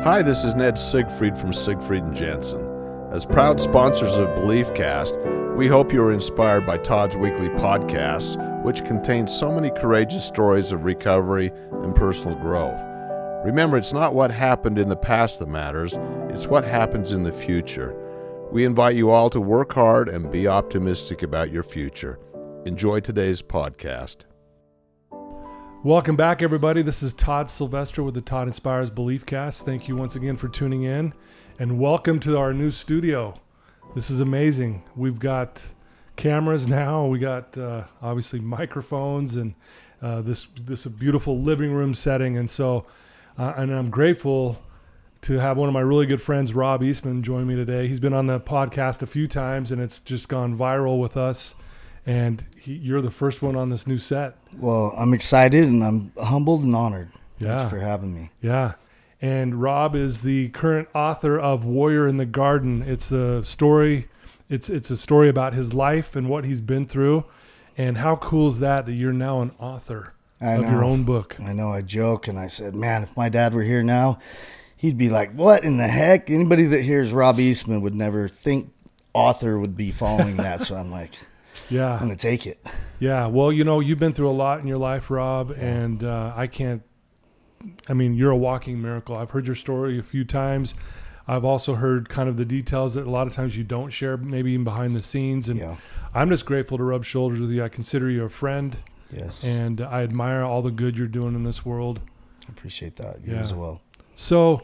Hi, this is Ned Siegfried from Siegfried & Jensen. As proud sponsors of BeliefCast, we hope you are inspired by Todd's weekly podcasts, which contain so many courageous stories of recovery and personal growth. Remember, it's not what happened in the past that matters, it's what happens in the future. We invite you all to work hard and be optimistic about your future. Enjoy today's podcast. Welcome back, everybody. This is Todd Sylvester with the Todd Inspires BeliefCast. Thank you once again for tuning in, and welcome to our new studio. This is amazing. We've got cameras now. We got obviously microphones and this beautiful living room setting, and so and I'm grateful to have one of my really good friends, Rob Eastman, join me today. He's been on the podcast a few times, and it's just gone viral with us. And you're the first one on this new set. Well, I'm excited and I'm humbled and honored. Yeah. Thanks for having me. Yeah. And Rob is the current author of Warrior in the Garden. It's a story. It's a story about his life and what he's been through. And how cool is that you're now an author of your own book? I know. I joke and I said, man, if my dad were here now, he'd be like, what in the heck? Anybody that hears Rob Eastman would never think author would be following that. So I'm like... Yeah. I'm going to take it. Yeah. Well, you know, you've been through a lot in your life, Rob, and you're a walking miracle. I've heard your story a few times. I've also heard kind of the details that a lot of times you don't share, maybe even behind the scenes. And I'm just grateful to rub shoulders with you. I consider you a friend. Yes. And I admire all the good you're doing in this world. I appreciate that. You as well. So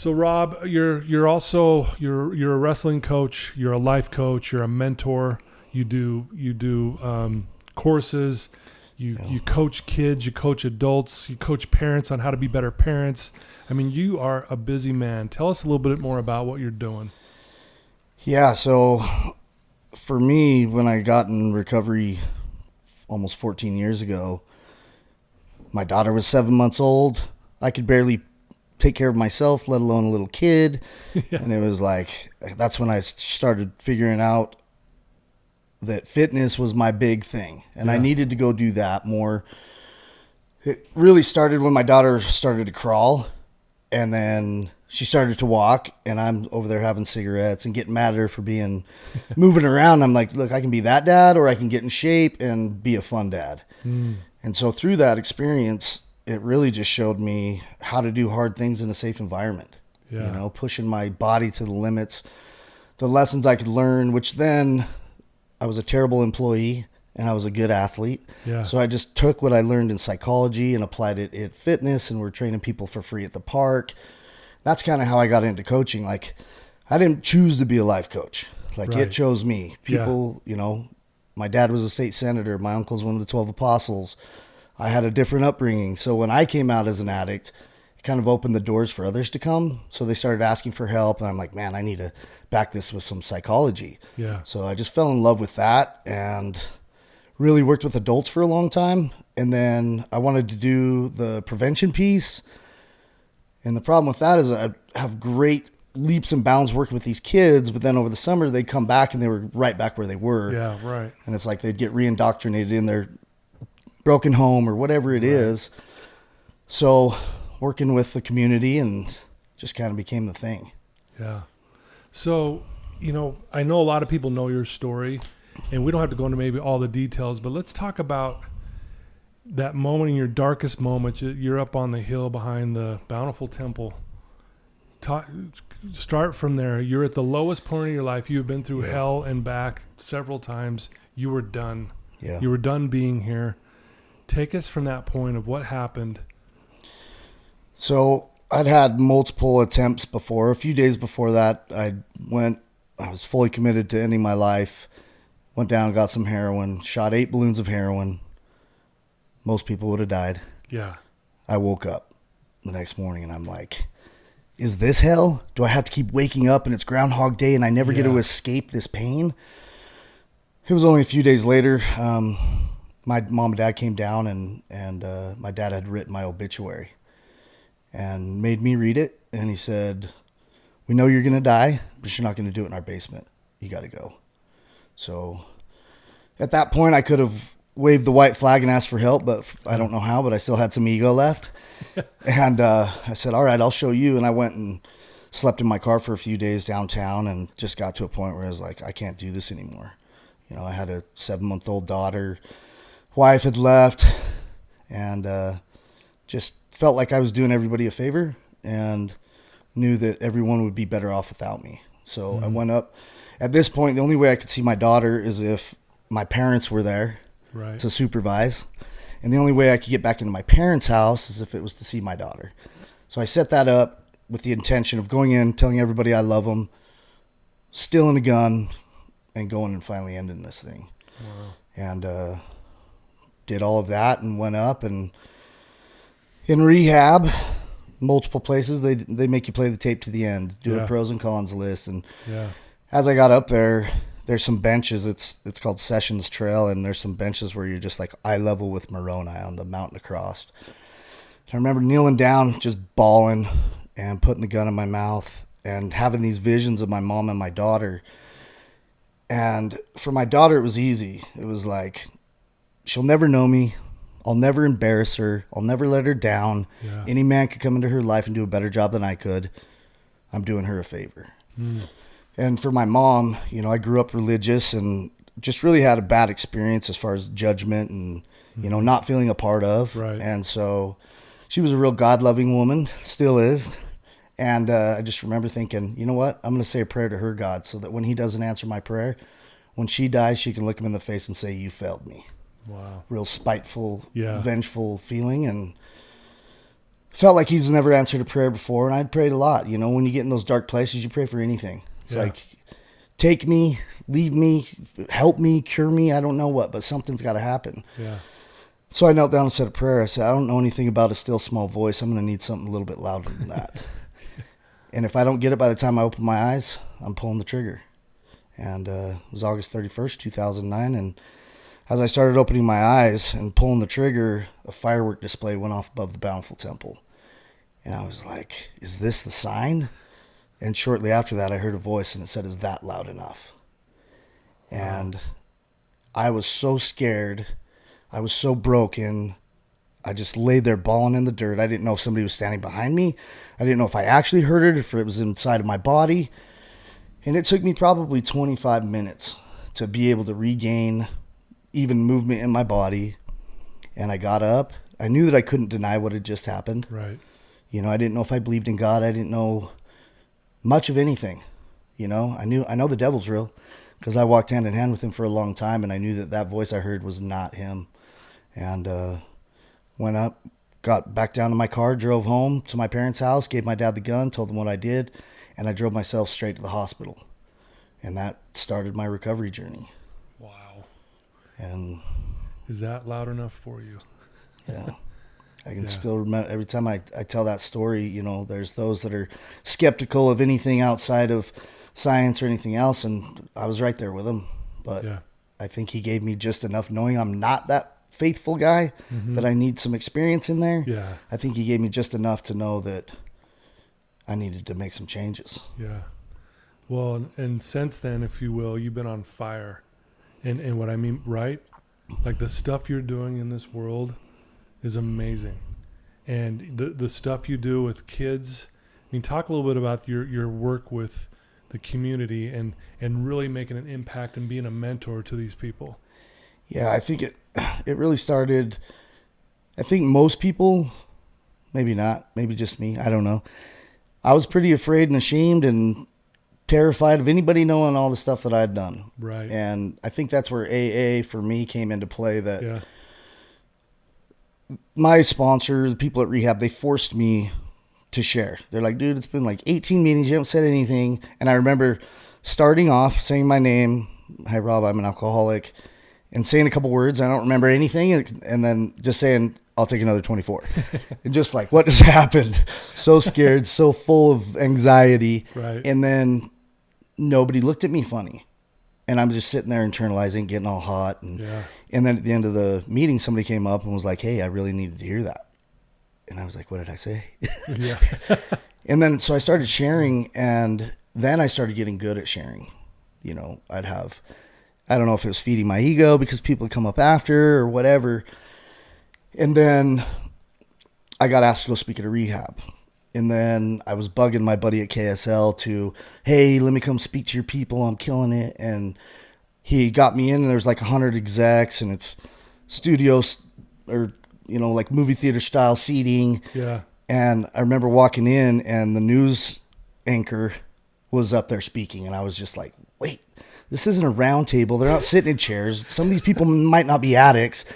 Rob, you're a wrestling coach. You're a life coach. You're a mentor. You do courses, you coach kids, you coach adults, you coach parents on how to be better parents. I mean, you are a busy man. Tell us a little bit more about what you're doing. Yeah, so for me, when I got in recovery almost 14 years ago, my daughter was 7 months old. I could barely take care of myself, let alone a little kid. Yeah. And it was like, that's when I started figuring out that fitness was my big thing, and I needed to go do that more. It really started when my daughter started to crawl, and then she started to walk, and I'm over there having cigarettes and getting mad at her for moving around. I'm like, look, I can be that dad, or I can get in shape and be a fun dad. And so through that experience, it really just showed me how to do hard things in a safe environment. You know, pushing my body to the limits, the lessons I could learn, which then I was a terrible employee and I was a good athlete. Yeah. So I just took what I learned in psychology and applied it at fitness, and we're training people for free at the park. That's kind of how I got into coaching. Like, I didn't choose to be a life coach. Like, It chose me. People, you know, my dad was a state senator. My uncle's one of the 12 apostles. I had a different upbringing. So when I came out as an addict, it kind of opened the doors for others to come. So they started asking for help, and I'm like, man, I need to back this with some psychology. Yeah. So I just fell in love with that and really worked with adults for a long time. And then I wanted to do the prevention piece. And the problem with that is I have great leaps and bounds working with these kids, but then over the summer they'd come back and they were right back where they were. Yeah, right. And it's like they'd get re-indoctrinated in their broken home or whatever it is. So working with the community and just kind of became the thing. Yeah. So, you know, I know a lot of people know your story, and we don't have to go into maybe all the details, but let's talk about that moment in your darkest moment. You're up on the hill behind the Bountiful Temple. Start from there. You're at the lowest point of your life. You've been through hell and back several times. You were done. Yeah. You were done being here. Take us from that point of what happened. So I'd had multiple attempts before. A few days before that, I was fully committed to ending my life. Went down, got some heroin, shot 8 balloons of heroin. Most people would have died. Yeah. I woke up the next morning and I'm like, is this hell? Do I have to keep waking up and it's Groundhog Day and I never get to escape this pain? It was only a few days later. My mom and dad came down and my dad had written my obituary and made me read it. And he said, we know you're going to die, but you're not going to do it in our basement. You got to go. So at that point I could have waved the white flag and asked for help, but I don't know how, but I still had some ego left. And I said, all right, I'll show you. And I went and slept in my car for a few days downtown and just got to a point where I was like, I can't do this anymore. You know, I had a 7-month-old daughter, wife had left, and just felt like I was doing everybody a favor and knew that everyone would be better off without me. So I went up. At this point, the only way I could see my daughter is if my parents were there to supervise. And the only way I could get back into my parents' house is if it was to see my daughter. So I set that up with the intention of going in, telling everybody I love them, stealing a gun, and going and finally ending this thing. Wow. And did all of that and went up and in rehab, multiple places, they make you play the tape to the end, do a pros and cons list. And as I got up there, there's some benches. It's called Sessions Trail, and there's some benches where you're just like eye level with Moroni on the mountain across. I remember kneeling down, just bawling and putting the gun in my mouth and having these visions of my mom and my daughter. And for my daughter, it was easy. It was like, she'll never know me. I'll never embarrass her. I'll never let her down. Yeah. Any man could come into her life and do a better job than I could. I'm doing her a favor. And for my mom, you know, I grew up religious and just really had a bad experience as far as judgment and, you know, not feeling a part of. Right. And so she was a real God-loving woman, still is. And I just remember thinking, you know what? I'm going to say a prayer to her God so that when he doesn't answer my prayer, when she dies, she can look him in the face and say, you failed me. Wow. Real spiteful, vengeful feeling. And felt like he's never answered a prayer before. And I'd prayed a lot. You know, when you get in those dark places, you pray for anything. It's like, take me, leave me, help me, cure me. I don't know what, but something's got to happen. Yeah. So I knelt down and said a prayer. I said, I don't know anything about a still small voice. I'm going to need something a little bit louder than that. And if I don't get it by the time I open my eyes, I'm pulling the trigger. And it was August 31st, 2009. And as I started opening my eyes and pulling the trigger, a firework display went off above the Bountiful Temple. And I was like, is this the sign? And shortly after that, I heard a voice and it said, is that loud enough? And I was so scared. I was so broken. I just laid there bawling in the dirt. I didn't know if somebody was standing behind me. I didn't know if I actually heard it, if it was inside of my body. And it took me probably 25 minutes to be able to regain even movement in my body. And I got up. I knew that I couldn't deny what had just happened. Right. You know, I didn't know if I believed in God. I didn't know much of anything. You know, I know the devil's real because I walked hand in hand with him for a long time, and I knew that voice I heard was not him. And went up, got back down to my car, drove home to my parents' house, gave my dad the gun, told him what I did, and I drove myself straight to the hospital. And that started my recovery journey. Wow. And is that loud enough for you? Yeah. I can still remember every time I tell that story, you know, there's those that are skeptical of anything outside of science or anything else. And I was right there with them. But I think he gave me just enough, knowing I'm not that faithful guy, that I need some experience in there. Yeah. I think he gave me just enough to know that I needed to make some changes. Yeah. Well, and since then, if you will, you've been on fire. And what I mean, right? Like the stuff you're doing in this world is amazing. And the stuff you do with kids, I mean, talk a little bit about your work with the community and really making an impact and being a mentor to these people. Yeah, I think it really started, I think most people, maybe not, maybe just me, I don't know. I was pretty afraid and ashamed and terrified of anybody knowing all the stuff that I had done. Right. And I think that's where AA for me came into play, that my sponsor, the people at rehab, they forced me to share. They're like, dude, it's been like 18 meetings. You haven't said anything. And I remember starting off saying my name. Hi, Rob, I'm an alcoholic. And saying a couple words. I don't remember anything. And then just saying, I'll take another 24. And just like, what just happened? So scared, so full of anxiety. Right. And then nobody looked at me funny. And I'm just sitting there internalizing, getting all hot. And then at the end of the meeting, somebody came up and was like, hey, I really needed to hear that. And I was like, what did I say? Yeah. And then so I started sharing, and then I started getting good at sharing. You know, I'd have I don't know if it was feeding my ego because people would come up after or whatever. And then I got asked to go speak at a rehab. And then I was bugging my buddy at KSL to, hey, let me come speak to your people. I'm killing it. And he got me in, and there's like 100 execs, and it's studios or, you know, like movie theater style seating. Yeah. And I remember walking in, and the news anchor was up there speaking. And I was just like, wait, this isn't a round table. They're not sitting in chairs. Some of these people might not be addicts.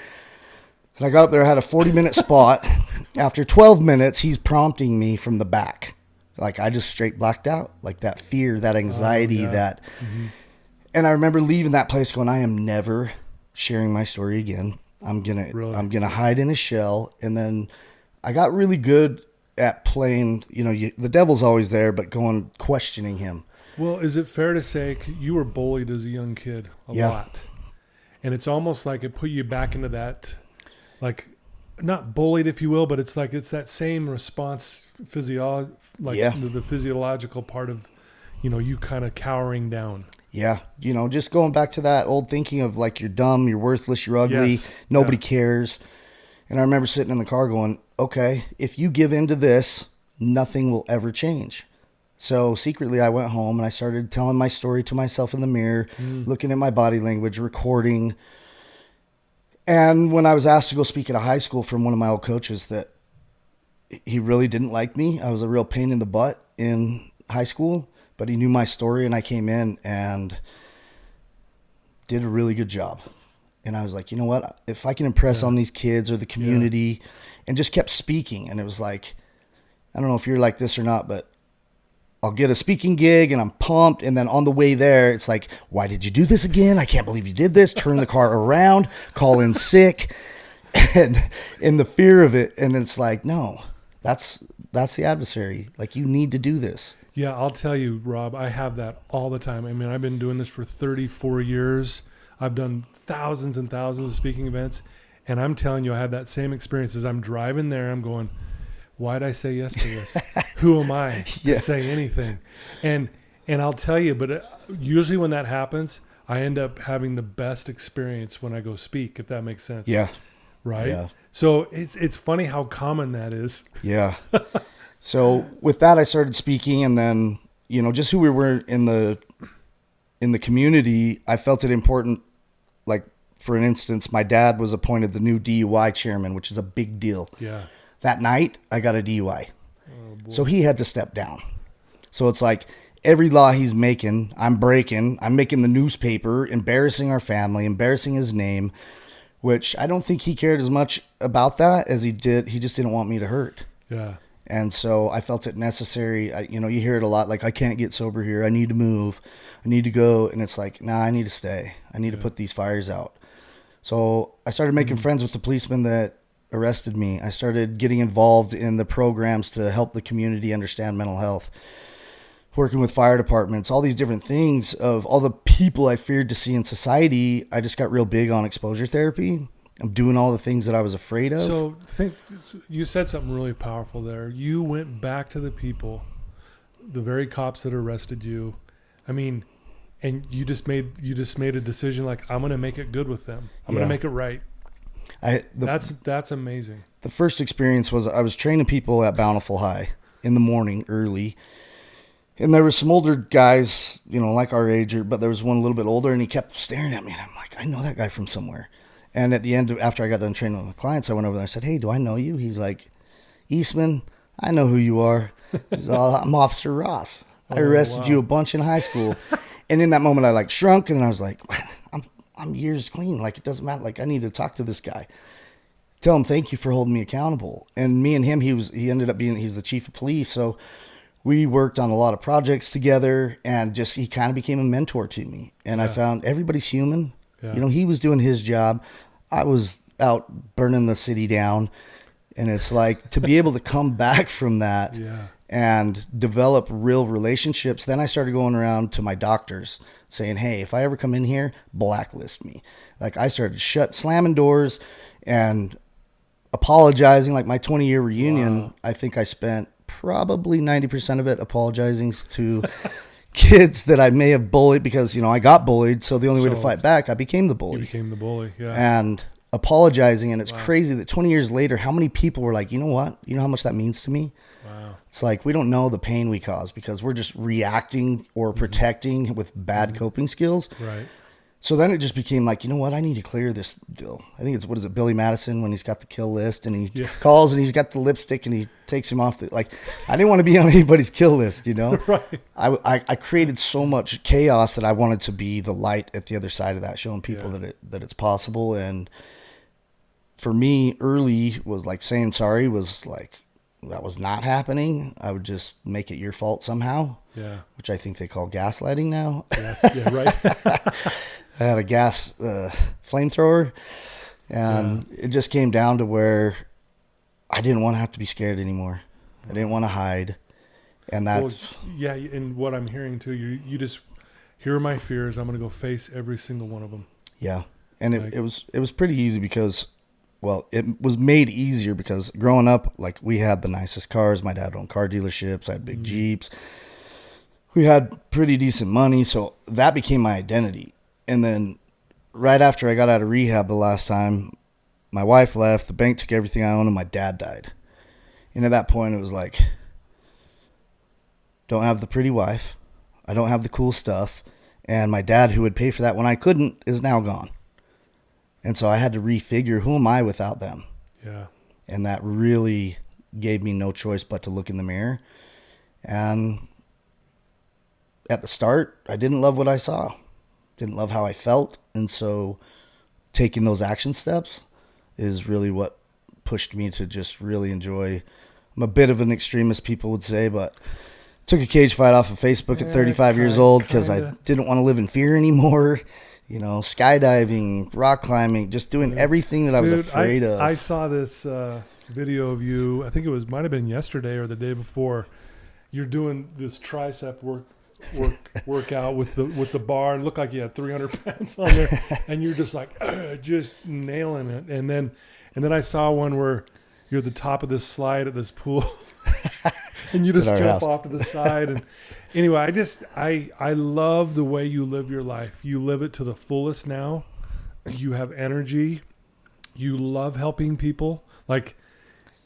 And I got up there, I had a 40-minute spot. After 12 minutes, he's prompting me from the back. Like, I just straight blacked out. Like, that fear, that anxiety, that... Mm-hmm. And I remember leaving that place going, I am never sharing my story again. I'm gonna hide in a shell. And then I got really good at playing, you know, the devil's always there, but questioning him. Well, is it fair to say you were bullied as a young kid a lot? And it's almost like it put you back into that, like, not bullied, if you will, but it's like it's that same response, the physiological part of, you know, you kind of cowering down. Yeah. You know, just going back to that old thinking of like, you're dumb, you're worthless, you're ugly, nobody cares. And I remember sitting in the car going, okay, if you give in to this, nothing will ever change. So secretly I went home and I started telling my story to myself in the mirror, looking at my body language, recording. And when I was asked to go speak at a high school from one of my old coaches, that he really didn't like me. I was a real pain in the butt in high school, but he knew my story, and I came in and did a really good job. And I was like, you know what, if I can impress on these kids or the community, and just kept speaking. And it was like, I don't know if you're like this or not, but I'll get a speaking gig and I'm pumped. And then on the way there, it's like, why did you do this again? I can't believe you did this. Turn the car around, call in sick, and in the fear of it. And it's like, no, that's the adversary. Like, you need to do this. Yeah, I'll tell you, Rob, I have that all the time. I mean, I've been doing this for 34 years. I've done thousands and thousands of speaking events. And I'm telling you, I have that same experience. As I'm driving there, I'm going, why'd I say yes to this? Who am I to say anything? And I'll tell you, but usually when that happens, I end up having the best experience when I go speak, if that makes sense. Yeah. Right? Yeah. So it's funny how common that is. Yeah. So with that, I started speaking, and then, you know, just who we were in the community, I felt it important. Like, for an instance, my dad was appointed the new DUI chairman, which is a big deal. Yeah. That night, I got a DUI. So he had to step down. So it's like every law he's making, I'm breaking. I'm making the newspaper, embarrassing our family, embarrassing his name, which I don't think he cared as much about that as he did. He just didn't want me to hurt. Yeah. And so I felt it necessary. You know, you hear it a lot, like, I can't get sober here. I need to move. I need to go. And it's like, nah, I need to stay. I need to put these fires out. So I started making friends with the policemen that arrested me. I started getting involved in the programs to help the community understand mental health, working with fire departments, all these different things. Of all the people I feared to see in society, I just got real big on exposure therapy. I'm doing all the things that I was afraid of. So you said something really powerful there. You went back to the people, the very cops that arrested you. I mean, and you just made a decision, like, I'm going to make it good with them. I'm going to make it right. That's amazing. The first experience was I was training people at Bountiful High in the morning early. And there were some older guys, you know, like our age, but there was one a little bit older, and he kept staring at me. And I'm like, I know that guy from somewhere. And at the end, after I got done training with the clients, I went over there and I said, hey, do I know you? He's like, Eastman, I know who you are. I'm Officer Ross. I arrested you a bunch in high school. And in that moment, I like shrunk, and I was like, I'm years clean. Like, it doesn't matter. Like, I need to talk to this guy. Tell him thank you for holding me accountable. And me and him, he ended up he's the chief of police. So we worked on a lot of projects together, and just, he kind of became a mentor to me. And I found everybody's human. Yeah. You know, he was doing his job. I was out burning the city down. And it's like, to be able to come back from that and develop real relationships. Then I started going around to my doctors saying, hey, if I ever come in here, blacklist me. Like, I started slamming doors and apologizing. Like, my 20-year reunion, I think I spent probably 90% of it apologizing to kids that I may have bullied because, I got bullied. So the only way to fight back, I became the bully. You became the bully, yeah. And apologizing. And it's crazy that 20 years later, how many people were like, you know what? You know how much that means to me? Wow. It's like we don't know the pain we cause because we're just reacting or protecting with bad coping skills. Right. So then it just became like, you know what? I need to clear this deal. I think it's, what is it, Billy Madison when he's got the kill list and he calls and he's got the lipstick and he takes him off. I didn't want to be on anybody's kill list, Right. I created so much chaos that I wanted to be the light at the other side of that, showing people that it's possible. And for me, early was like saying sorry was like, that was not happening. I would just make it your fault somehow. Yeah. Which I think they call gaslighting now. Yes. Yeah, right. I had a gas flamethrower, and it just came down to where I didn't want to have to be scared anymore. I didn't want to hide, and that's and what I'm hearing too, you just here are my fears. I'm going to go face every single one of them. Yeah, and it was pretty easy because, well, it was made easier because growing up, like we had the nicest cars. My dad owned car dealerships. I had big Jeeps. We had pretty decent money, so that became my identity. And then right after I got out of rehab the last time, my wife left, the bank took everything I owned, and my dad died. And at that point, it was like, don't have the pretty wife. I don't have the cool stuff. And my dad, who would pay for that when I couldn't, is now gone. And so I had to refigure, who am I without them? Yeah. And that really gave me no choice but to look in the mirror. And at the start, I didn't love what I saw. Didn't love how I felt. And so taking those action steps is really what pushed me to just really enjoy. I'm a bit of an extremist, people would say, but took a cage fight off of Facebook at 35 years old because I didn't want to live in fear anymore. Skydiving, rock climbing, just doing everything that I was afraid of. I saw this video of you. I think it might have been yesterday or the day before. You're doing this tricep workout with the bar. It looked like you had 300 pounds on there, and you're just like just nailing it. And then I saw one where you're at the top of this slide at this pool, and you just jump off to the side. And anyway, I love the way you live your life. You live it to the fullest now. You have energy. You love helping people. Like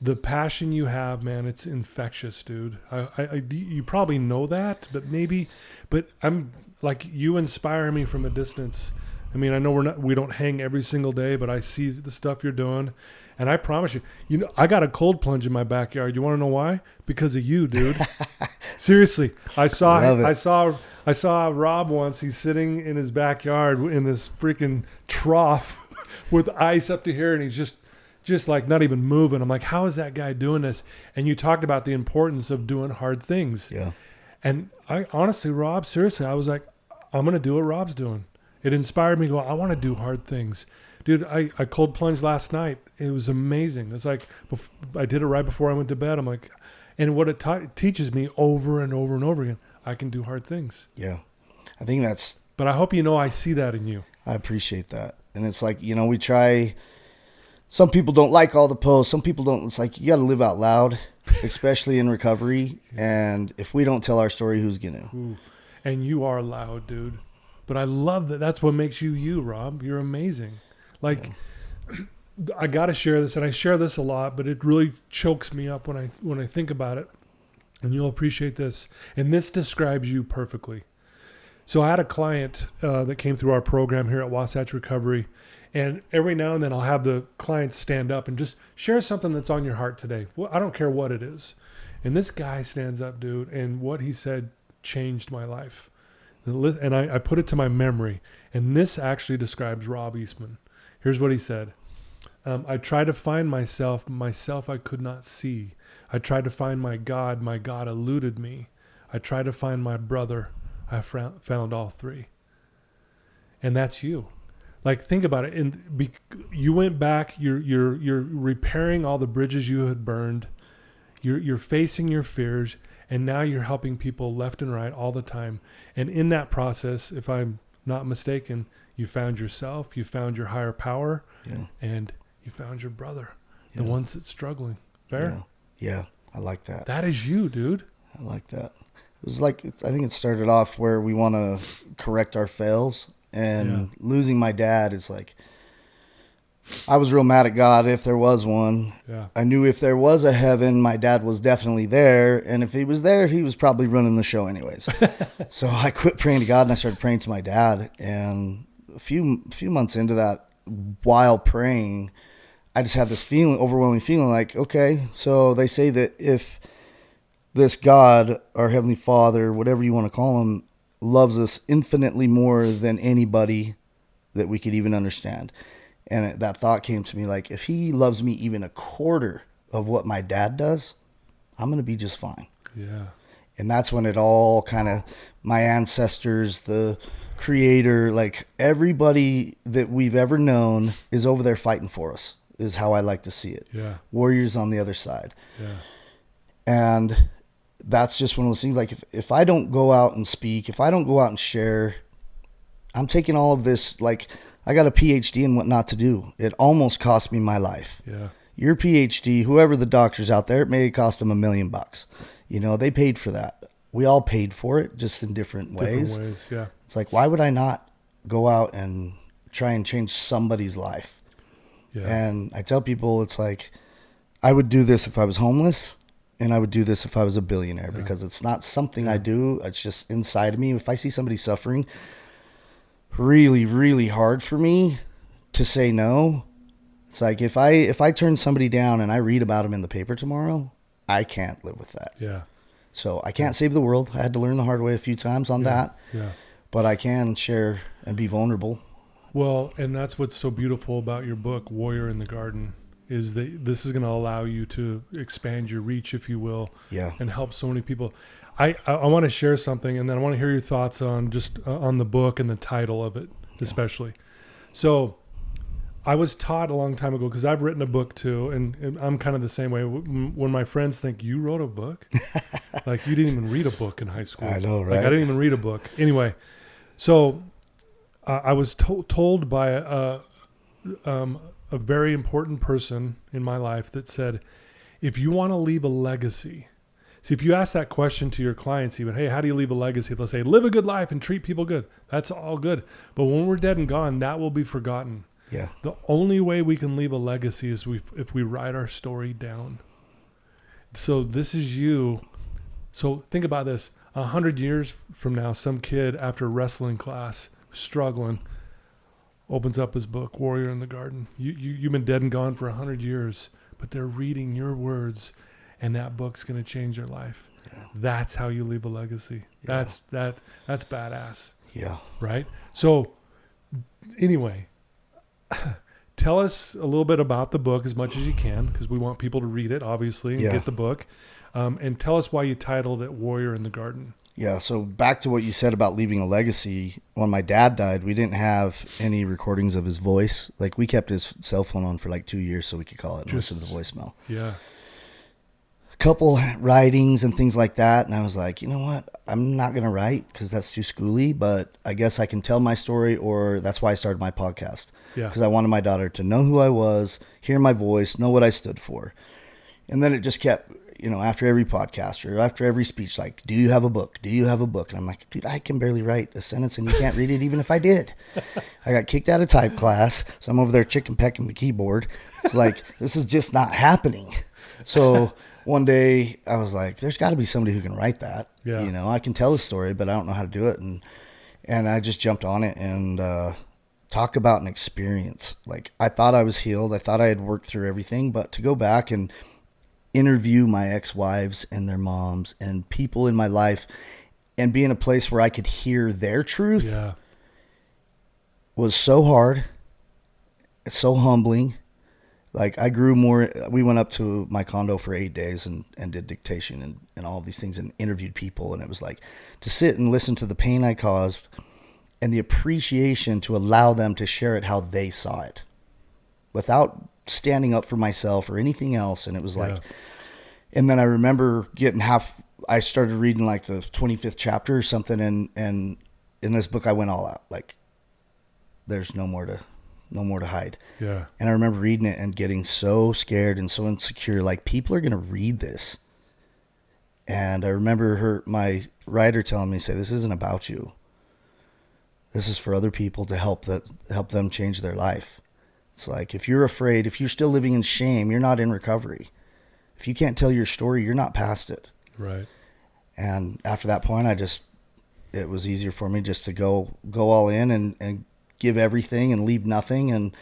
the passion you have, man, it's infectious, dude. You probably know that, but I'm like, you inspire me from a distance. I mean, I know we don't hang every single day, but I see the stuff you're doing, and I promise you, I got a cold plunge in my backyard. You want to know why? Because of you, dude. Seriously, I saw Rob once. He's sitting in his backyard in this freaking trough with ice up to here, and he's just like not even moving. I'm like, how is that guy doing this? And you talked about the importance of doing hard things. Yeah. And I honestly, Rob, seriously, I was like, I'm going to do what Rob's doing. It inspired me to go, I want to do hard things. Dude, I cold plunged last night. It was amazing. It's like, I did it right before I went to bed. I'm like, and what it teaches me over and over and over again, I can do hard things. Yeah. I think that's... But I hope I see that in you. I appreciate that. And it's like, we try... Some people don't like all the posts. Some people don't. It's like, you got to live out loud, especially in recovery. And if we don't tell our story, who's going to? Ooh. And you are loud, dude. But I love that. That's what makes you, Rob. You're amazing. Like, I got to share this, and I share this a lot, but it really chokes me up when I think about it. And you'll appreciate this. And this describes you perfectly. So I had a client that came through our program here at Wasatch Recovery. And every now and then I'll have the clients stand up and just share something that's on your heart today. Well, I don't care what it is. And this guy stands up, dude, and what he said changed my life. And I put it to my memory. And this actually describes Rob Eastman. Here's what he said. I tried to find myself I could not see. I tried to find my God eluded me. I tried to find my brother, I found all three. And that's you. Like, think about it. And you went back. You're repairing all the bridges you had burned. You're facing your fears, and now you're helping people left and right all the time. And in that process, if I'm not mistaken, you found yourself. You found your higher power, and you found your brother, the ones that's struggling. Fair? Yeah. I like that. That is you, dude. I like that. was like, I think it started off where we want to correct our fails, and losing my dad is like, I was real mad at God if there was one. Yeah. I knew if there was a heaven, my dad was definitely there. And if he was there, he was probably running the show anyways. So I quit praying to God and I started praying to my dad. And a few months into that, while praying, I just had this feeling, overwhelming feeling like, okay, so they say that if this God, our Heavenly Father, whatever you want to call him, loves us infinitely more than anybody that we could even understand. And that thought came to me like, if he loves me even a quarter of what my dad does, I'm going to be just fine. Yeah. And that's when it all kind of, my ancestors, the creator, like everybody that we've ever known is over there fighting for us, is how I like to see it. Yeah. Warriors on the other side. Yeah. And that's just one of those things. Like if I don't go out and speak, if I don't go out and share, I'm taking all of this, like, I got a PhD in what not to do. It almost cost me my life. Yeah. Your PhD, whoever the doctors out there, it may cost them $1 million. You know, they paid for that. We all paid for it, just in different ways. Different ways, yeah. It's like, why would I not go out and try and change somebody's life? Yeah. And I tell people, it's like, I would do this if I was homeless, and I would do this if I was a billionaire, because it's not something I do. It's just inside of me. If I see somebody suffering, really, really hard for me to say no. It's like, if I turn somebody down and I read about them in the paper tomorrow, I can't live with that. Yeah. So I can't save the world. I had to learn the hard way a few times on that. Yeah. But I can share and be vulnerable. Well, and that's what's so beautiful about your book, Warrior in the Garden, is that this is going to allow you to expand your reach, if you will, and help so many people. I want to share something, and then I want to hear your thoughts on just on the book and the title of it, especially. So I was taught a long time ago, because I've written a book too, and I'm kind of the same way. When my friends think, you wrote a book? Like, you didn't even read a book in high school. I know, right? Like, I didn't even read a book. Anyway, so I was told by a very important person in my life that said, if you want to leave a legacy, see, if you ask that question to your clients, even, hey, how do you leave a legacy? They'll say, live a good life and treat people good. That's all good. But when we're dead and gone, that will be forgotten. Yeah. The only way we can leave a legacy is if we write our story down. So this is you. So think about this. 100 years from now, some kid after wrestling class, struggling, opens up his book, Warrior in the Garden. You've been dead and gone for 100 years, but they're reading your words, and that book's going to change their life. Yeah. That's how you leave a legacy. Yeah. That's badass. Yeah. Right? So anyway, tell us a little bit about the book as much as you can, because we want people to read it, obviously, and get the book. And tell us why you titled it Warrior in the Garden. Yeah, so back to what you said about leaving a legacy. When my dad died, we didn't have any recordings of his voice. Like, we kept his cell phone on for like 2 years so we could call it and listen to the voicemail. Yeah. A couple writings and things like that, and I was like, you know what? I'm not going to write because that's too schooly, but I guess I can tell my story, or that's why I started my podcast. Yeah. Because I wanted my daughter to know who I was, hear my voice, know what I stood for. And then it just kept, you know, after every podcast or after every speech, like, do you have a book? Do you have a book? And I'm like, dude, I can barely write a sentence and you can't read it even if I did. I got kicked out of type class, so I'm over there chicken pecking the keyboard. It's like, this is just not happening. So one day I was like, there's got to be somebody who can write that. Yeah. You know, I can tell a story, but I don't know how to do it. And I just jumped on it and talk about an experience. Like, I thought I was healed. I thought I had worked through everything, but to go back and interview my ex-wives and their moms and people in my life and be in a place where I could hear their truth was so hard. It's so humbling. Like, I grew more. We went up to my condo for 8 days and did dictation and all of these things and interviewed people. And it was like to sit and listen to the pain I caused and the appreciation to allow them to share it how they saw it without standing up for myself or anything else. And it was like, and then I remember I started reading like the 25th chapter or something. And in this book, I went all out. Like, there's no more to hide. Yeah. And I remember reading it and getting so scared and so insecure. Like, people are going to read this And I remember my writer telling me, say, this isn't about you. This is for other people to help them change their life. It's like, if you're afraid, if you're still living in shame, you're not in recovery. If you can't tell your story, you're not past it. Right. And after that point, it was easier for me just to go all in and give everything and leave nothing. And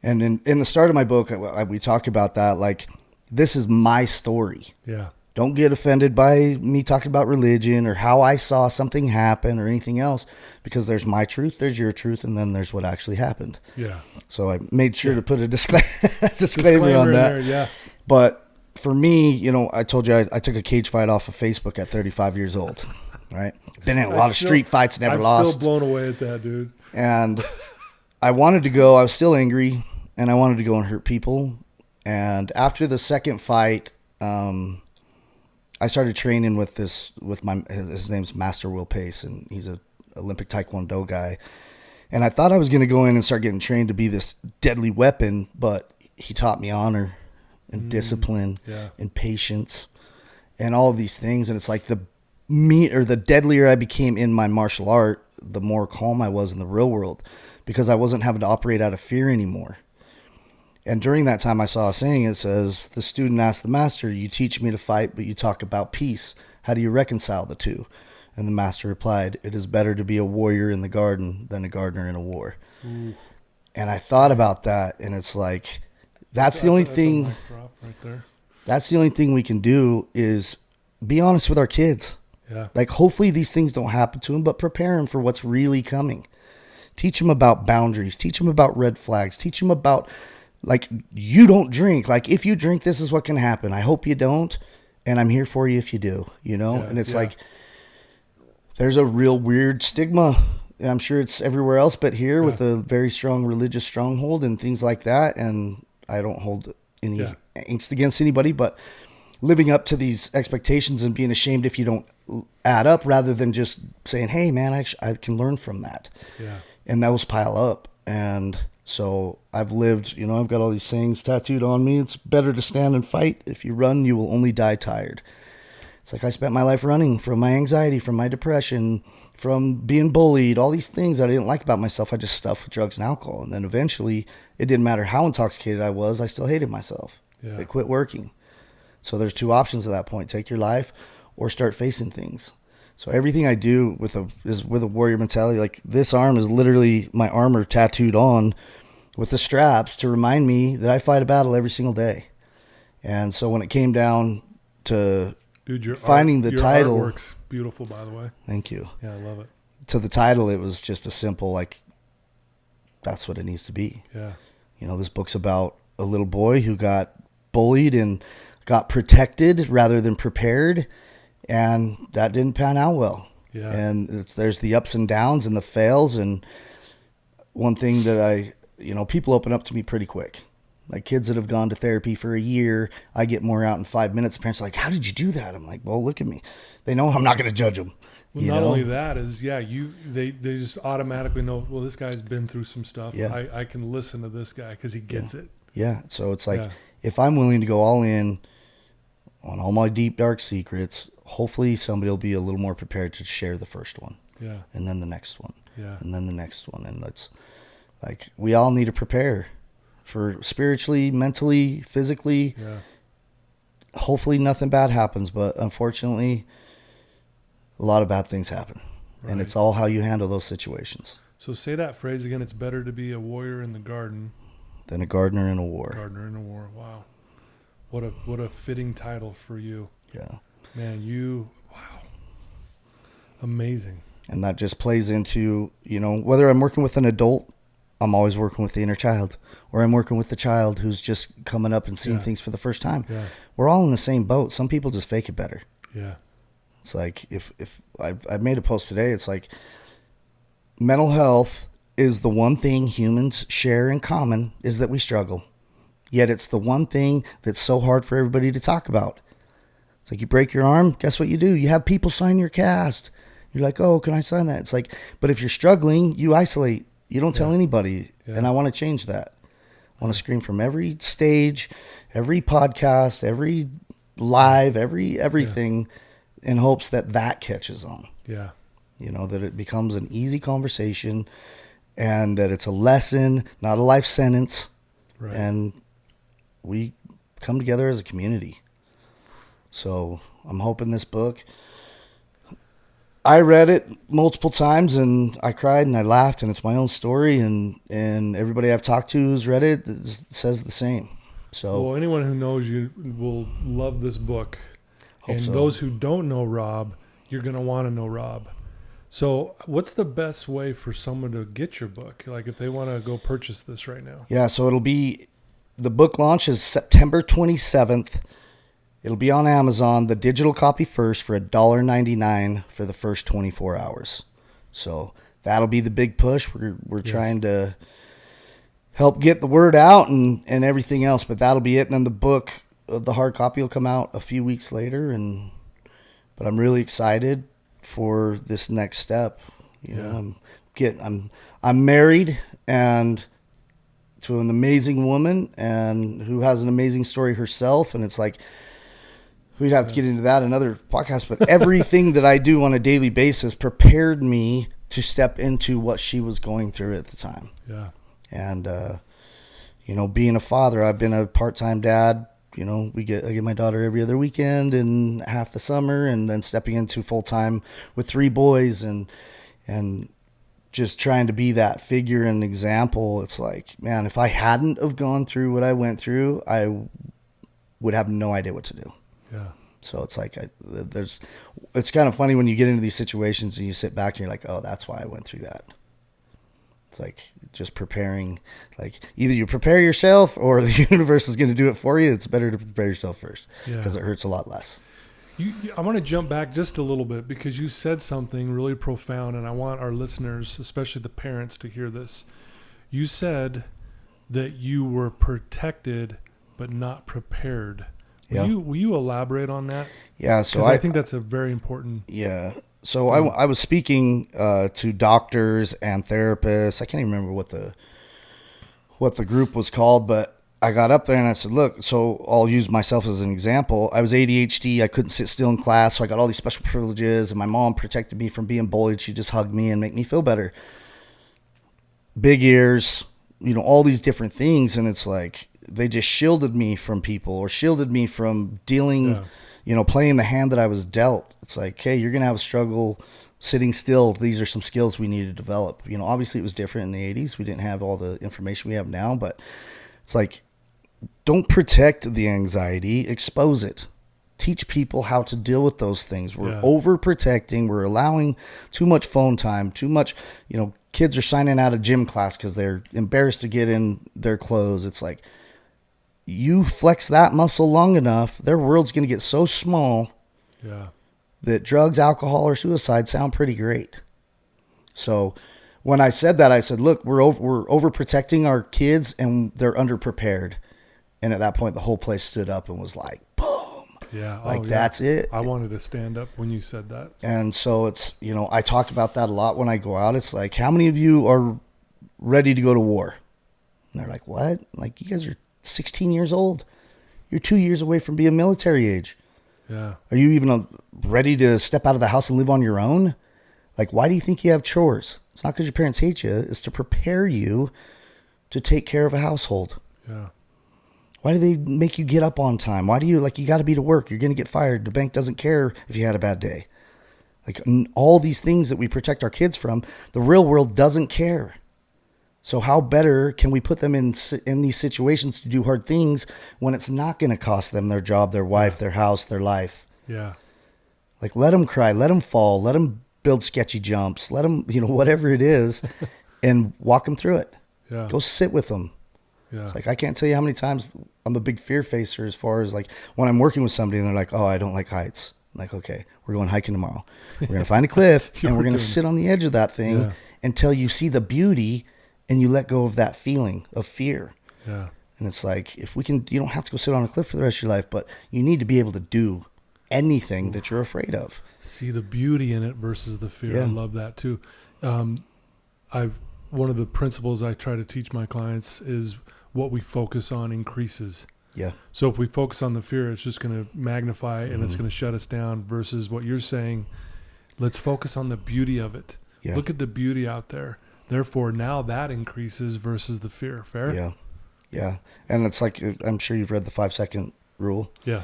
in the start of my book, we talk about that. Like, this is my story. Yeah. Don't get offended by me talking about religion or how I saw something happen or anything else, because there's my truth, there's your truth, and then there's what actually happened. Yeah. So I made sure to put a disclaimer on that. There, yeah. But for me, I told you I took a cage fight off of Facebook at 35 years old. Right? Been in a lot of street fights, never lost. I'm still blown away at that, dude. And I wanted to go. I was still angry, and I wanted to go and hurt people. And after the second fight, I started training with his name's Master Will Pace, and he's an Olympic Taekwondo guy. And I thought I was going to go in and start getting trained to be this deadly weapon, but he taught me honor and discipline and patience and all of these things. And it's like the deadlier I became in my martial art, the more calm I was in the real world, because I wasn't having to operate out of fear anymore. And during that time, I saw a saying. It says, the student asked the master, you teach me to fight, but you talk about peace. How do you reconcile the two? And the master replied, it is better to be a warrior in the garden than a gardener in a war. Ooh. And I thought about that, and it's like, that's the only thing we can do is be honest with our kids. Yeah. Like, hopefully these things don't happen to them, but prepare them for what's really coming. Teach them about boundaries. Teach them about red flags. Teach them about, like, you don't drink. Like, if you drink, this is what can happen. I hope you don't, and I'm here for you if you do, Yeah, and it's like, there's a real weird stigma. I'm sure it's everywhere else, but here with a very strong religious stronghold and things like that. And I don't hold any angst against anybody, but living up to these expectations and being ashamed if you don't add up, rather than just saying, hey man, I can learn from that. Yeah. And those pile up. And so I've lived, I've got all these sayings tattooed on me. It's better to stand and fight. If you run, you will only die tired. It's like I spent my life running from my anxiety, from my depression, from being bullied, all these things that I didn't like about myself. I just stuffed with drugs and alcohol. And then eventually, it didn't matter how intoxicated I was, I still hated myself. Yeah. It quit working. So there's two options at that point: take your life or start facing things. So everything I do is with a warrior mentality. Like, this arm is literally my armor tattooed on with the straps to remind me that I fight a battle every single day. And so when it came down to finding the title, your artwork's beautiful, by the way. Thank you. Yeah, I love it. To the title, it was just a simple, like, that's what it needs to be. Yeah. This book's about a little boy who got bullied and got protected rather than prepared, and that didn't pan out well. Yeah. And there's the ups and downs and the fails. And one thing that people open up to me pretty quick. Like, kids that have gone to therapy for a year, I get more out in 5 minutes. Parents are like, how did you do that? I'm like, well, look at me. They know I'm not going to judge them. Well, not only that is, they just automatically know, well, this guy's been through some stuff. Yeah. I can listen to this guy because he gets it. Yeah. So it's like, if I'm willing to go all in on all my deep, dark secrets, hopefully somebody will be a little more prepared to share the first one. Yeah. And then the next one. Yeah. And then the next one. And that's like, we all need to prepare for spiritually, mentally, physically. Yeah. Hopefully nothing bad happens, but unfortunately, a lot of bad things happen. Right. And it's all how you handle those situations. So say that phrase again. It's better to be a warrior in the garden than a gardener in a war. Gardener in a war. Wow. What a fitting title for you. Yeah. Man, wow. Amazing. And that just plays into, whether I'm working with an adult, I'm always working with the inner child, or I'm working with the child who's just coming up and seeing things for the first time. Yeah. We're all in the same boat. Some people just fake it better. Yeah. It's like, if I made a post today, it's like, mental health is the one thing humans share in common, is that we struggle. Yet it's the one thing that's so hard for everybody to talk about. It's like, you break your arm, guess what you do? You have people sign your cast. You're like, oh, can I sign that? It's like, but if you're struggling, you isolate. You don't tell anybody. Yeah. And I want to change that. I want to scream from every stage, every podcast, every live, everything. in hopes that catches on. Yeah. You know, that it becomes an easy conversation and that it's a lesson, not a life sentence. Right. And we come together as a community. So I'm hoping this book, I read it multiple times and I cried and I laughed, and it's my own story, and everybody I've talked to who's read it says the same. So, well, anyone who knows you will love this book. And so. Those who don't know Rob, you're going to want to know Rob. So what's the best way for someone to get your book? Like if they want to go purchase this right now? Yeah, so the book launch is September 27th. It'll be on Amazon, the digital copy first, for $1.99 for the first 24 hours. So that'll be the big push. We're trying to help get the word out and everything else, but that'll be it. And then the book, the hard copy, will come out a few weeks later. But I'm really excited for this next step. You know, I'm married and to an amazing woman and who has an amazing story herself, and it's like we'd have to get into that another podcast, but everything that I do on a daily basis prepared me to step into what she was going through at the time. Yeah. And you know, being a father, I've been a part-time dad. You know, I get my daughter every other weekend and half the summer, and then stepping into full-time with 3 boys and just trying to be that figure and example. It's like, man, if I hadn't have gone through what I went through, I would have no idea what to do. Yeah. So it's like, it's kind of funny when you get into these situations and you sit back and you're like, oh, that's why I went through that. It's like just preparing, like either you prepare yourself or the universe is going to do it for you. It's better to prepare yourself first because it hurts a lot less. I want to jump back just a little bit because you said something really profound, and I want our listeners, especially the parents, to hear this. You said that you were protected but not prepared. Will you elaborate on that? Yeah, so I think that's a very important. Yeah. So I was speaking to doctors and therapists. I can't even remember what the group was called, but I got up there and I said, look, so I'll use myself as an example. I was ADHD. I couldn't sit still in class, so I got all these special privileges, and my mom protected me from being bullied. She just hugged me and make me feel better. Big ears, you know, all these different things, and it's like they just shielded me from people or shielded me from dealing, you know, playing the hand that I was dealt. It's like, hey, you're going to have a struggle sitting still. These are some skills we need to develop. You know, obviously it was different in the 80s. We didn't have all the information we have now, but it's like, don't protect the anxiety, expose it. Teach people how to deal with those things. We're overprotecting. We're allowing too much phone time, too much, you know, kids are signing out of gym class because they're embarrassed to get in their clothes. It's like, you flex that muscle long enough, their world's going to get so small that drugs, alcohol, or suicide sound pretty great. So when I said that, I said, look, we're overprotecting our kids and they're underprepared. And at that point, the whole place stood up and was like, boom. Yeah. That's it. I wanted to stand up when you said that. And so it's, you know, I talk about that a lot when I go out. It's like, how many of you are ready to go to war? And they're like, what? Like, you guys are 16 years old. You're 2 years away from being military age. Yeah. Are you even ready to step out of the house and live on your own? Like, why do you think you have chores? It's not because your parents hate you. It's to prepare you to take care of a household. Yeah. Why do they make you get up on time? Why do you, like, you got to be to work. You're going to get fired. The bank doesn't care if you had a bad day. Like, all these things that we protect our kids from, the real world doesn't care. So how better can we put them in these situations to do hard things when it's not going to cost them their job, their wife, their house, their life? Yeah. Like, let them cry, let them fall, let them build sketchy jumps, let them, you know, whatever it is, and walk them through it. Yeah. Go sit with them. Yeah. It's like, I can't tell you how many times I'm a big fear facer as far as like when I'm working with somebody and they're like, oh, I don't like heights. I'm like, okay, we're going hiking tomorrow. We're going to find a cliff and we're going to sit on the edge of that thing until you see the beauty and you let go of that feeling of fear. Yeah. And it's like, if we can, you don't have to go sit on a cliff for the rest of your life, but you need to be able to do anything that you're afraid of. See the beauty in it versus the fear. Yeah. I love that too. One of the principles I try to teach my clients is what we focus on increases. Yeah. So if we focus on the fear, it's just going to magnify and it's going to shut us down, versus what you're saying, let's focus on the beauty of it. Yeah. Look at the beauty out there. Therefore, now that increases versus the fear. Fair? Yeah. Yeah. And it's like, I'm sure you've read the 5-second rule. Yeah.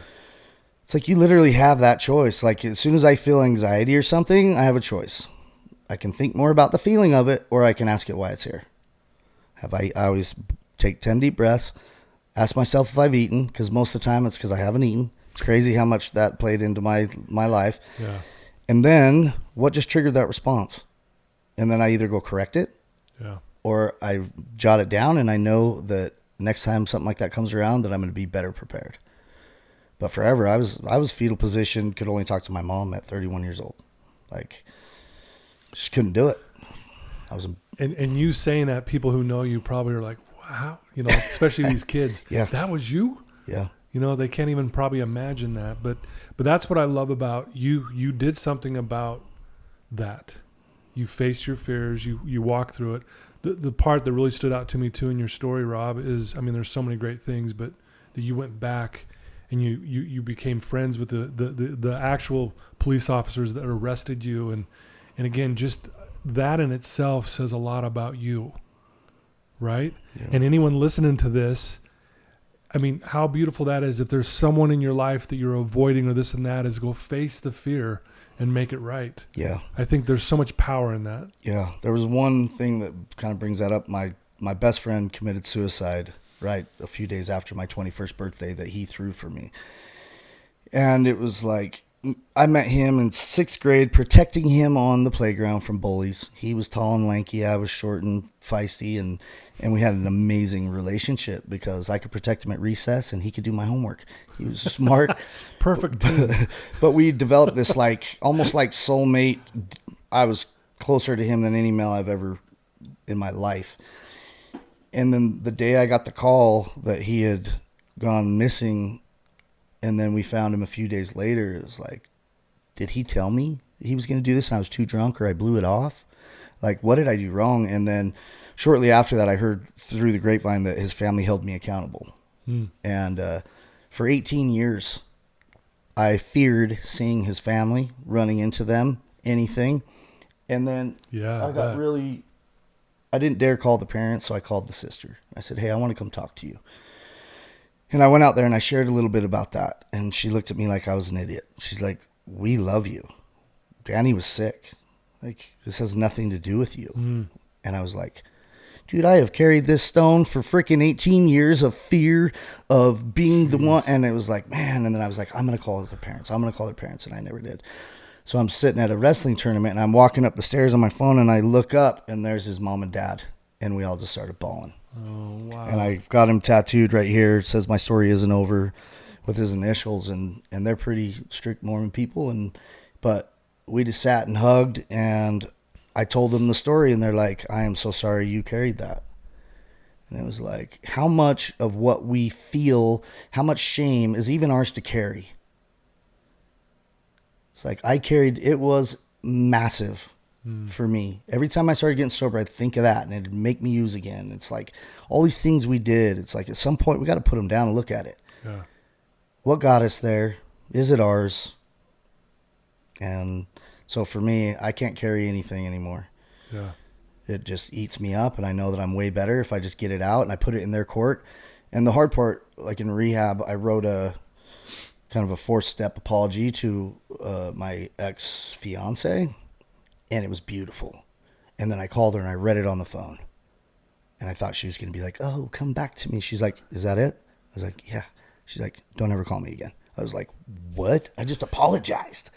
It's like you literally have that choice. Like as soon as I feel anxiety or something, I have a choice. I can think more about the feeling of it, or I can ask it why it's here. I always take 10 deep breaths, ask myself if I've eaten, because most of the time it's because I haven't eaten. It's crazy how much that played into my life. Yeah. And then what just triggered that response? And then I either go correct it, Yeah. or I jot it down, and I know that next time something like that comes around, that I'm going to be better prepared. But forever, I was fetal position, could only talk to my mom at 31 years old. Like, just couldn't do it. I was. And you saying that, people who know you probably are like, wow, you know, especially these kids. Yeah. That was you? Yeah. You know, they can't even probably imagine that. But that's what I love about you. You did something about that. You faced your fears. You walked through it. The part that really stood out to me too in your story, Rob, is, I mean, there's so many great things, but that you went back and you became friends with the actual police officers that arrested you. And again, just that in itself says a lot about you, right? Yeah. And anyone listening to this, I mean, how beautiful that is. If there's someone in your life that you're avoiding or this and that, is go face the fear and make it right. Yeah. I think there's so much power in that. Yeah. There was one thing that kind of brings that up. My best friend committed suicide right a few days after my 21st birthday that he threw for me. And it was like, I met him in 6th grade, protecting him on the playground from bullies. He was tall and lanky. I was short and feisty, and we had an amazing relationship because I could protect him at recess and he could do my homework. He was smart. Perfect team. But we developed this like almost like soulmate. I was closer to him than any male I've ever in my life. And then the day I got the call that he had gone missing, and then we found him a few days later, it was like, did he tell me he was going to do this and I was too drunk, or I blew it off? Like, what did I do wrong? And then shortly after that, I heard through the grapevine that his family held me accountable. And for 18 years, I feared seeing his family, running into them, anything. And then I got really, I didn't dare call the parents, so I called the sister. I said, hey, I want to come talk to you. And I went out there and I shared a little bit about that. And she looked at me like I was an idiot. She's like, we love you. Danny was sick. Like, this has nothing to do with you. And I was like, dude, I have carried this stone for freaking 18 years of fear of being the one. And it was like, man. And then I was like, I'm going to call their parents. I'm going to call their parents. And I never did. So I'm sitting at a wrestling tournament and I'm walking up the stairs on my phone and I look up and there's his mom and dad. And we all just started bawling. Oh, wow. And I got him tattooed right here. It says my story isn't over with his initials. And they're pretty strict Mormon people. But we just sat and hugged and I told them the story and they're like, I am so sorry you carried that. And it was like, how much of what we feel, how much shame is even ours to carry? It's like it was massive for me. Every time I started getting sober, I'd think of that and it'd make me use again. It's like all these things we did. It's like at some point we got to put them down and look at it. Yeah. What got us there? Is it ours? And so for me, I can't carry anything anymore. Yeah. It just eats me up, and I know that I'm way better if I just get it out and I put it in their court. And the hard part, like in rehab, I wrote a kind of a 4-step apology to my ex-fiance, and it was beautiful. And then I called her and I read it on the phone. And I thought she was going to be like, oh, come back to me. She's like, is that it? I was like, yeah. She's like, don't ever call me again. I was like, what? I just apologized.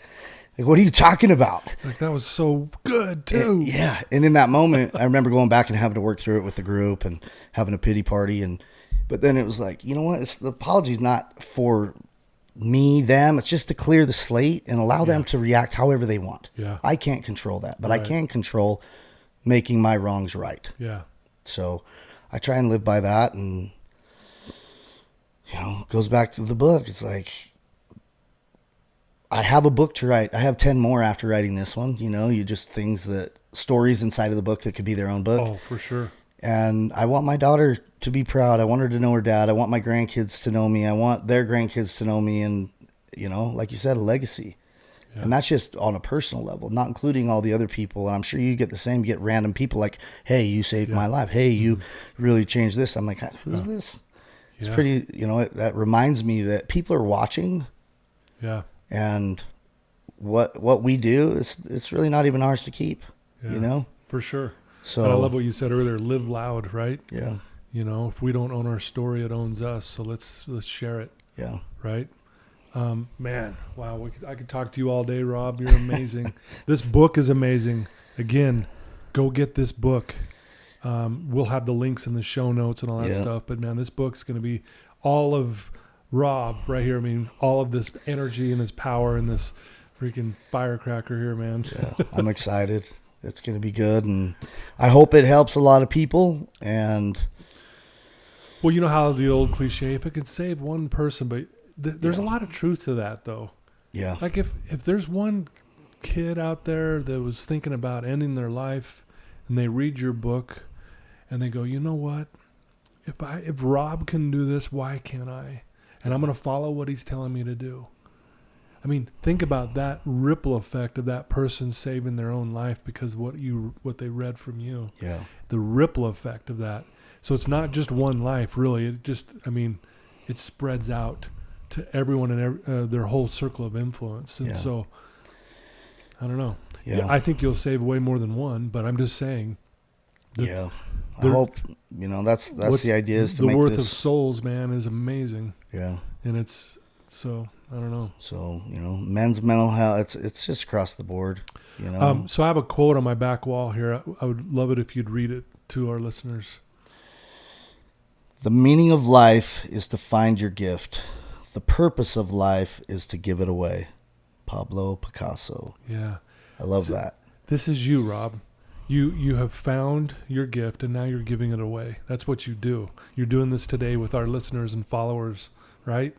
Like, what are you talking about? Like, that was so good too. Yeah. And in that moment, I remember going back and having to work through it with the group and having a pity party. But then it was like, you know what? The apology's not for me, them. It's just to clear the slate and allow them to react however they want. Yeah. I can't control that, but I can control making my wrongs right. Yeah. So I try and live by that. And, you know, it goes back to the book. It's like, I have a book to write. I have 10 more after writing this one. You know, stories inside of the book that could be their own book. Oh, for sure. And I want my daughter to be proud. I want her to know her dad. I want my grandkids to know me. I want their grandkids to know me. And, like you said, a legacy. Yeah. And that's just on a personal level, not including all the other people. And I'm sure you get the same, get random people like, hey, you saved my life. Hey, you really changed this. I'm like, who's this? It's pretty, that reminds me that people are watching. Yeah. And what we do, it's really not even ours to keep, For sure. So and I love what you said earlier, live loud, right? Yeah. If we don't own our story, it owns us. So let's share it. Yeah. Right. Man, wow. I could talk to you all day, Rob. You're amazing. This book is amazing. Again, go get this book. We'll have the links in the show notes and all that stuff. But man, this book's going to be all of Rob right here. I mean, all of this energy and this power and this freaking firecracker here, man. Yeah, I'm excited. It's going to be good. And I hope it helps a lot of people. And well, you know how the old cliche, if it could save one person, but there's a lot of truth to that though. Yeah. Like if there's one kid out there that was thinking about ending their life and they read your book and they go, you know what? If Rob can do this, why can't I? And I'm going to follow what he's telling me to do. I mean, think about that ripple effect of that person saving their own life because what they read from you. Yeah. The ripple effect of that. So it's not just one life, really. It spreads out to everyone and their whole circle of influence. And so, I don't know. Yeah. I think you'll save way more than one, but I'm just saying. I hope, that's the idea is to the make worth this. of souls, man, is amazing. Yeah. And it's, so, I don't know. So, men's mental health, it's just across the board, So I have a quote on my back wall here. I would love it if you'd read it to our listeners. The meaning of life is to find your gift. The purpose of life is to give it away. Pablo Picasso. Yeah. I love that. This is you, Rob. You have found your gift and now you're giving it away. That's what you do. You're doing this today with our listeners and followers, right?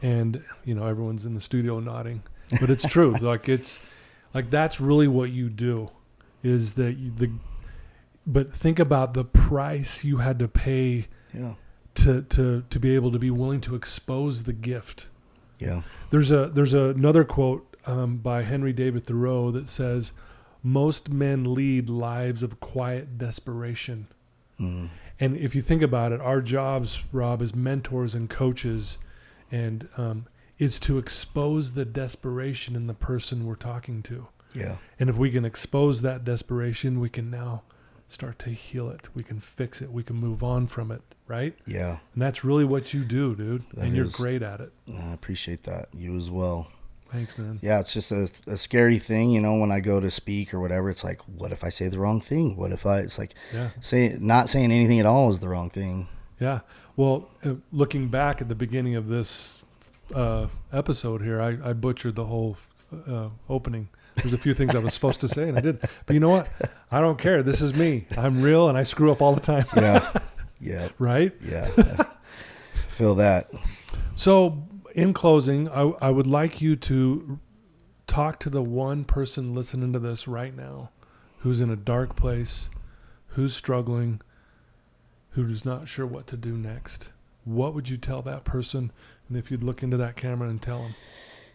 And, everyone's in the studio nodding, but it's true. That's really what you do is that but think about the price you had to pay to be able to be willing to expose the gift. Yeah. There's another quote by Henry David Thoreau that says, most men lead lives of quiet desperation. Mm. And if you think about it, our jobs, Rob, as mentors and coaches, and is to expose the desperation in the person we're talking to. Yeah. And if we can expose that desperation, we can now start to heal it. We can fix it. We can move on from it, right? Yeah. And that's really what you do, dude. And you're great at it. I appreciate that. You as well. Thanks, man. Yeah, it's just a scary thing, when I go to speak or whatever. It's like, what if I say the wrong thing? What if it's like, not saying anything at all is the wrong thing. Yeah. Well, looking back at the beginning of this episode here, I butchered the whole opening. There's a few things I was supposed to say and I didn't. But you know what? I don't care. This is me. I'm real and I screw up all the time. Yeah. Yeah. Right? Yeah. Feel that. So in closing, I would like you to talk to the one person listening to this right now who's in a dark place, who's struggling, who's not sure what to do next. What would you tell that person? And if you'd look into that camera and tell them.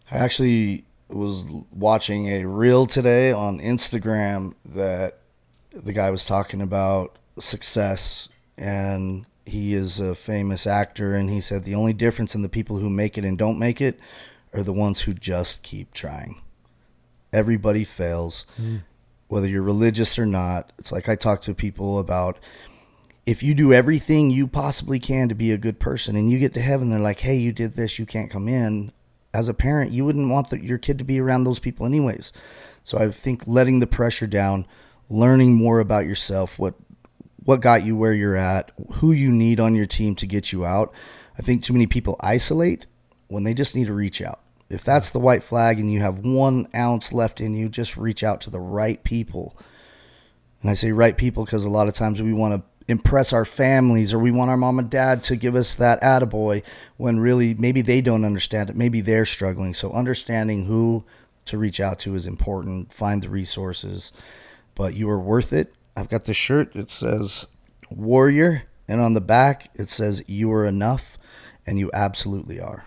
I actually was watching a reel today on Instagram that the guy was talking about success, and he is a famous actor, and he said the only difference in the people who make it and don't make it are the ones who just keep trying. Everybody fails, whether you're religious or not. It's like I talk to people about, if you do everything you possibly can to be a good person and you get to heaven, they're like, hey, you did this, you can't come in. As a parent, you wouldn't want your kid to be around those people anyways. So I think letting the pressure down, learning more about yourself, what got you where you're at, who you need on your team to get you out. I think too many people isolate when they just need to reach out. If that's the white flag and you have 1 ounce left in you, just reach out to the right people. And I say right people because a lot of times we want to impress our families, or we want our mom and dad to give us that attaboy, when really maybe they don't understand it. Maybe they're struggling. So understanding who to reach out to is important. Find the resources, but you are worth it. I've got this shirt. It says, warrior, and on the back it says you are enough, and you absolutely are.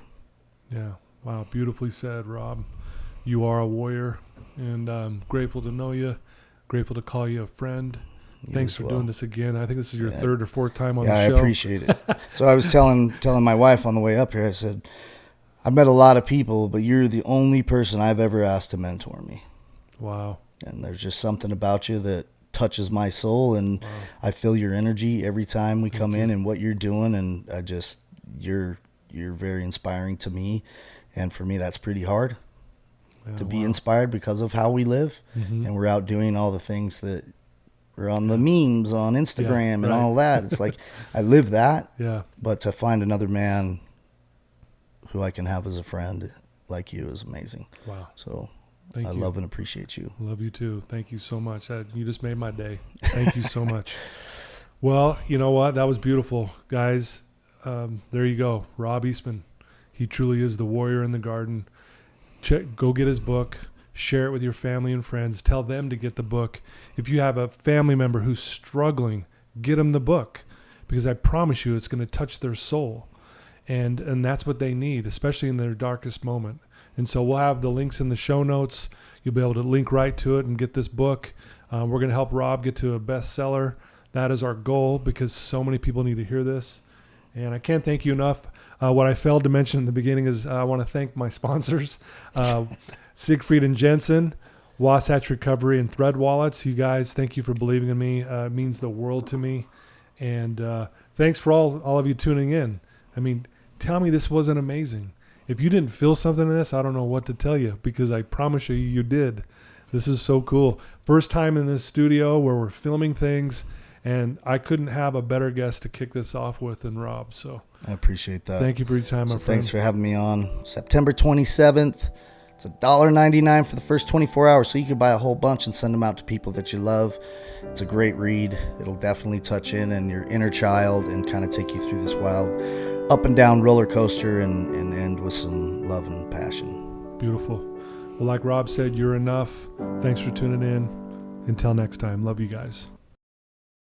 Yeah. Wow. Beautifully said, Rob. You are a warrior, and I'm grateful to know you. Grateful to call you a friend. Thanks for doing this again. I think this is your third or fourth time on the show. I appreciate it. So I was telling my wife on the way up here, I said, I've met a lot of people, but you're the only person I've ever asked to mentor me. Wow. And there's just something about you that touches my soul, and I feel your energy every time we come in and what you're doing, and you're very inspiring to me, and for me that's pretty hard to be inspired because of how we live, and we're out doing all the things that are on the memes on Instagram and all that. It's like I live that, but to find another man who I can have as a friend like you is amazing. Wow. So I love and appreciate you. Love you too. Thank you so much. You just made my day. Thank you so much. Well, you know what? That was beautiful. Guys, there you go. Rob Eastman. He truly is the warrior in the garden. Go get his book. Share it with your family and friends. Tell them to get the book. If you have a family member who's struggling, get them the book, because I promise you it's going to touch their soul. And that's what they need, especially in their darkest moment. And so we'll have the links in the show notes. You'll be able to link right to it and get this book. We're going to help Rob get to a bestseller. That is our goal, because so many people need to hear this. And I can't thank you enough. What I failed to mention in the beginning is I want to thank my sponsors, Siegfried and Jensen, Wasatch Recovery, and Thread Wallets. You guys, thank you for believing in me. It means the world to me. And thanks for all of you tuning in. I mean, tell me this wasn't amazing. If you didn't feel something in this, I don't know what to tell you, because I promise you did. This is so cool. First time in this studio where we're filming things, and I couldn't have a better guest to kick this off with than Rob. So I appreciate that. Thank you for your time, my friend. Thanks for having me on. September 27th. It's $1.99 for the first 24 hours, so you can buy a whole bunch and send them out to people that you love. It's a great read. It'll definitely touch in your inner child and kind of take you through this wild up and down roller coaster and end with some love and passion. Beautiful. Well, like Rob said, you're enough. Thanks for tuning in. Until next time, love you guys.